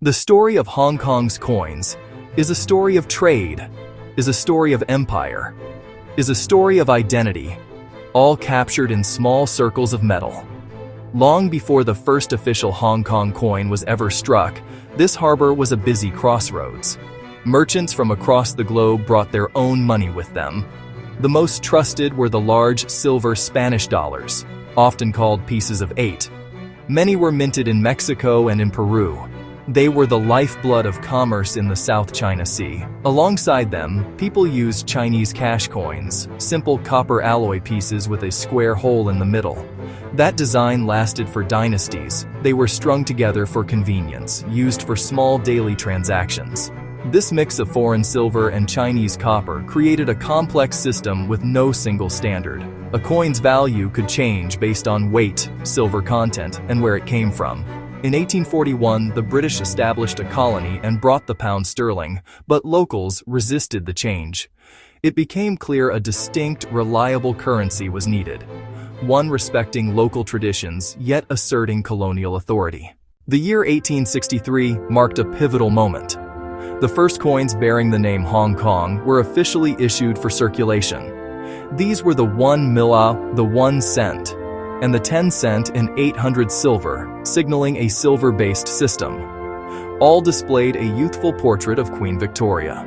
The story of Hong Kong's coins is a story of trade, is a story of empire, is a story of identity, all captured in small circles of metal. Long before the first official Hong Kong coin was ever struck, this harbor was a busy crossroads. Merchants from across the globe brought their own money with them. The most trusted were the large silver Spanish dollars, often called pieces of 8. Many were minted in Mexico and in Peru. They were the lifeblood of commerce in the South China Sea. Alongside them, people used Chinese cash coins, simple copper alloy pieces with a square hole in the middle. That design lasted for dynasties. They were strung together for convenience, used for small daily transactions. This mix of foreign silver and Chinese copper created a complex system with no single standard. A coin's value could change based on weight, silver content, and where it came from. In 1841, the British established a colony and brought the pound sterling, but locals resisted the change. It became clear a distinct, reliable currency was needed, one respecting local traditions yet asserting colonial authority. The year 1863 marked a pivotal moment. The first coins bearing the name Hong Kong were officially issued for circulation. These were the 1 mila, the 1 cent, and the 10 cent and 800 silver, signaling a silver-based system. All displayed a youthful portrait of Queen Victoria.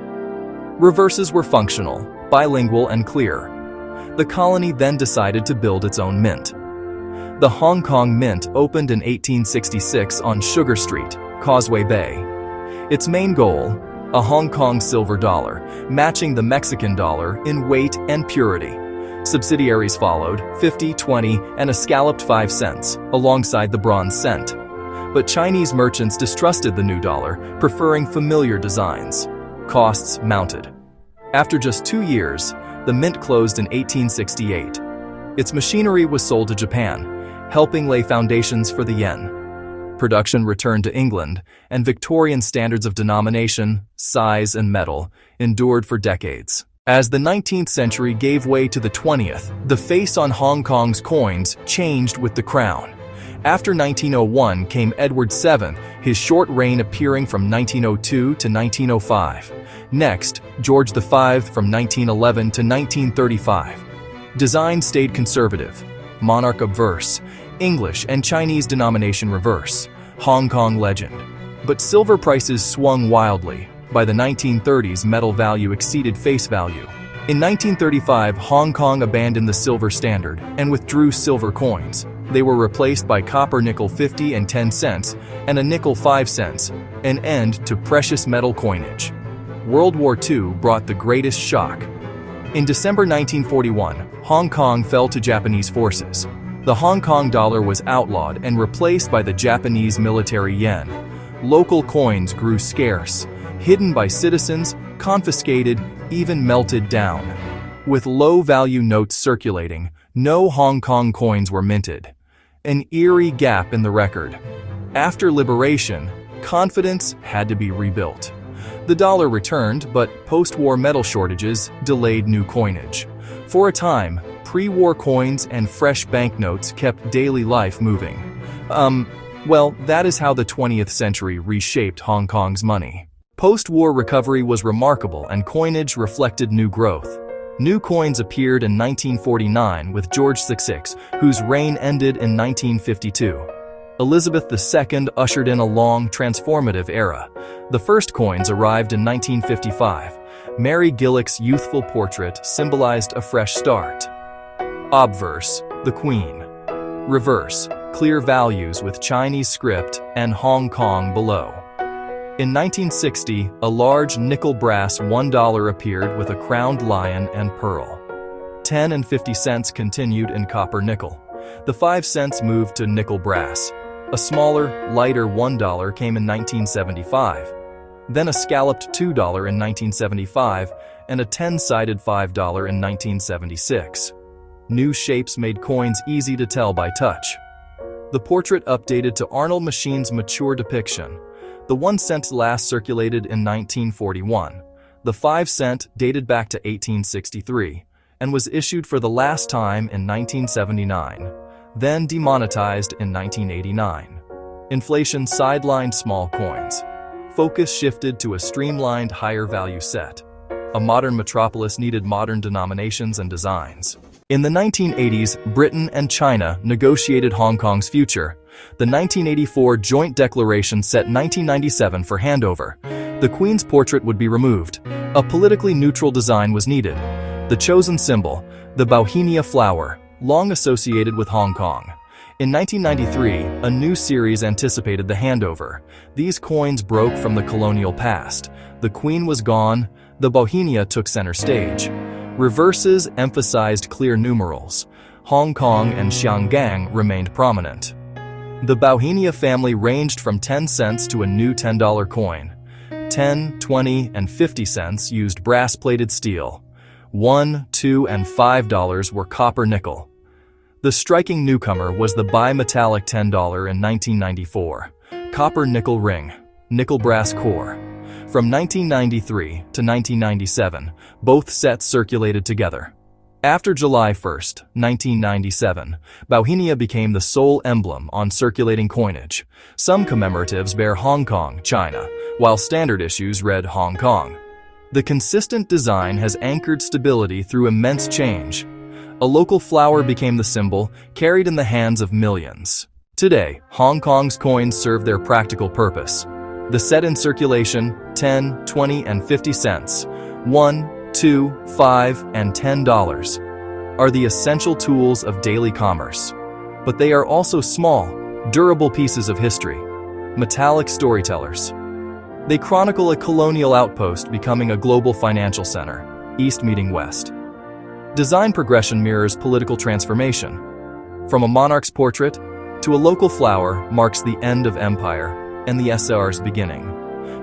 Reverses were functional, bilingual, and clear. The colony then decided to build its own mint. The Hong Kong Mint opened in 1866 on Sugar Street, Causeway Bay. Its main goal, a Hong Kong silver dollar, matching the Mexican dollar in weight and purity. Subsidiaries followed, 50, 20, and a scalloped 5 cents, alongside the bronze cent. But Chinese merchants distrusted the new dollar, preferring familiar designs. Costs mounted. After just 2 years, the mint closed in 1868. Its machinery was sold to Japan, helping lay foundations for the yen. Production returned to England, and Victorian standards of denomination, size, and metal endured for decades. As the 19th century gave way to the 20th, the face on Hong Kong's coins changed with the crown. After 1901 came Edward VII, his short reign appearing from 1902 to 1905. Next, George V from 1911 to 1935. Design stayed conservative, monarch obverse, English and Chinese denomination reverse, Hong Kong legend. But silver prices swung wildly. By the 1930s, metal value exceeded face value. In 1935, Hong Kong abandoned the silver standard and withdrew silver coins. They were replaced by copper nickel 50 and 10 cents and a nickel 5 cents, an end to precious metal coinage. World War II brought the greatest shock. In December 1941, Hong Kong fell to Japanese forces. The Hong Kong dollar was outlawed and replaced by the Japanese military yen. Local coins grew scarce, hidden by citizens, confiscated, even melted down. With low-value notes circulating, no Hong Kong coins were minted. An eerie gap in the record. After liberation, confidence had to be rebuilt. The dollar returned, but post-war metal shortages delayed new coinage. For a time, pre-war coins and fresh banknotes kept daily life moving. Well, that is how the 20th century reshaped Hong Kong's money. Post-war recovery was remarkable and coinage reflected new growth. New coins appeared in 1949 with George VI, whose reign ended in 1952. Elizabeth II ushered in a long, transformative era. The first coins arrived in 1955. Mary Gillick's youthful portrait symbolized a fresh start. Obverse, the Queen. Reverse, clear values with Chinese script and Hong Kong below. In 1960, a large nickel brass $1 appeared with a crowned lion and pearl. 10 and 50 cents continued in copper nickel. The 5 cents moved to nickel brass. A smaller, lighter $1 came in 1975. Then a scalloped $2 in 1975 and a 10-sided $5 in 1976. New shapes made coins easy to tell by touch. The portrait updated to Arnold Machine's mature depiction. The 1 cent last circulated in 1941. The 5 cent dated back to 1863 and was issued for the last time in 1979, then demonetized in 1989. Inflation sidelined small coins. focus shifted to a streamlined, higher-value set. A modern metropolis needed modern denominations and designs. In the 1980s, Britain and China negotiated Hong Kong's future. The 1984 Joint Declaration set 1997 for handover. The Queen's portrait would be removed. A politically neutral design was needed. The chosen symbol, the Bauhinia flower, long associated with Hong Kong. In 1993, a new series anticipated the handover. These coins broke from the colonial past. The Queen was gone, the Bauhinia took center stage. Reverses emphasized clear numerals. Hong Kong and Xianggang remained prominent. The Bauhinia family ranged from 10 cents to a new $10 coin. 10, 20, and 50 cents used brass-plated steel. $1, $2, and $5 were copper-nickel. The striking newcomer was the bimetallic $10 in 1994. Copper-nickel ring, nickel-brass core. From 1993 to 1997, both sets circulated together. After July 1, 1997, Bauhinia became the sole emblem on circulating coinage. Some commemoratives bear Hong Kong, China, while standard issues read Hong Kong. The consistent design has anchored stability through immense change. A local flower became the symbol, carried in the hands of millions. Today, Hong Kong's coins serve their practical purpose. The set in circulation, 10, 20, and 50 cents, 1, 2, 5, and $10, are the essential tools of daily commerce. But they are also small, durable pieces of history, metallic storytellers. They chronicle a colonial outpost becoming a global financial center, East meeting West. Design progression mirrors political transformation. From a monarch's portrait to a local flower marks the end of empire and the SR's beginning.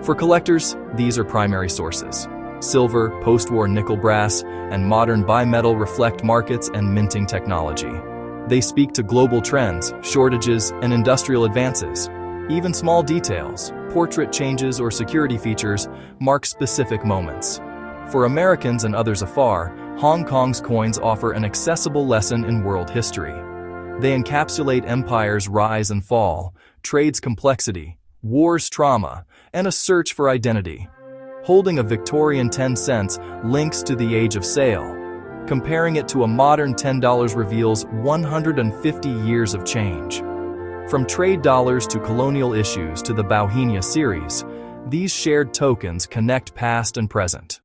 For collectors, these are primary sources. Silver, post-war nickel brass, and modern bimetal reflect markets and minting technology. They speak to global trends, shortages, and industrial advances. Even small details, portrait changes or security features, mark specific moments. For Americans and others afar, Hong Kong's coins offer an accessible lesson in world history. They encapsulate empire's rise and fall, trade's complexity, war's trauma, and a search for identity. Holding a Victorian 10 cents links to the age of sail. Comparing it to a modern $10 reveals 150 years of change. From trade dollars to colonial issues to the Bauhinia series, these shared tokens connect past and present.